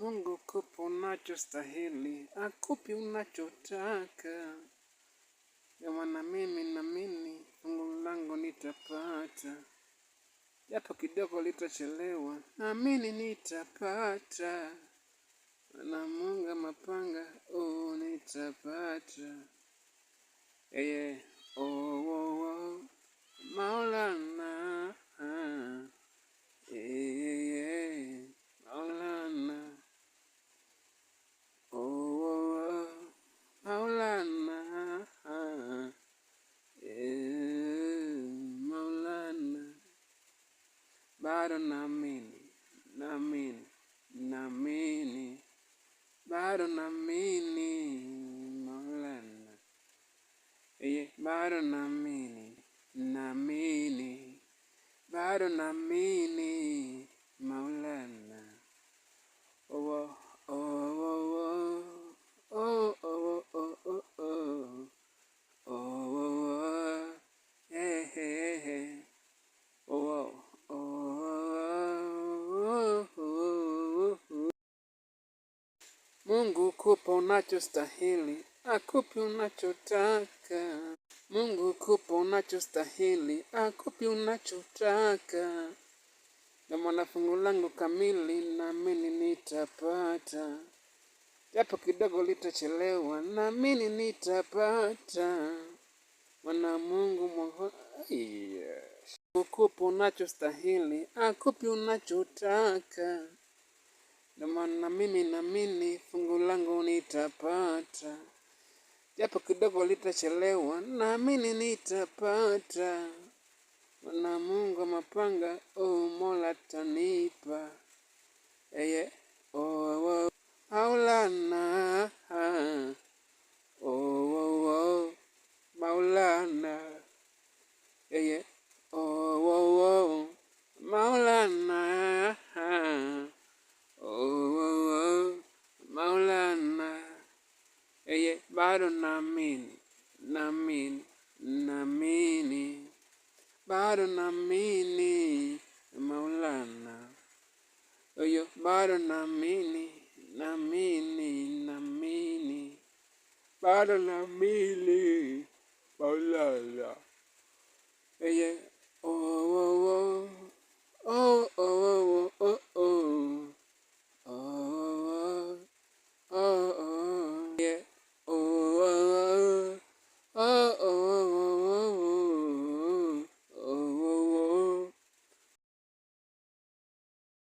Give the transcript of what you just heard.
Mungu kupa unachostahili, akupi unachotaka. Ndio maana mimi naamini fungu langu nitapata, japo kidogo litachelewa, naamini nitapata. Na Mungu mapanga, nitapata. Maulana, Maulana, Maulana, Maulana. Bado naamini, bado naamini, Maulana. Bado naamini, bado naamini, Maulana. Oh, oh, oh, oh, oh, oh, oh, oh, oh, hey, hey, hey, oh, oh. Mungu kupa unachostahili, akupi unachotaka. Mungu kupa unachostahili, akupi unachotaka. Na maana fungu langu kamili, naamini nitapata. Japo kidogo litachelewa, naamini nitapata. Maana Mungu kupa unachostahili, akupi unachotaka. Ndio maana mimi naamini fungu langu nitapata. Japo kidogo litachelewa, naamini nitapata. Maana Mungu mapanga, Mola atanipa. Maulana, Maulana, Maulana, Maulana. Bado naamini, bado naamini, Maulana. Bado naamini, bado naamini, Maulana.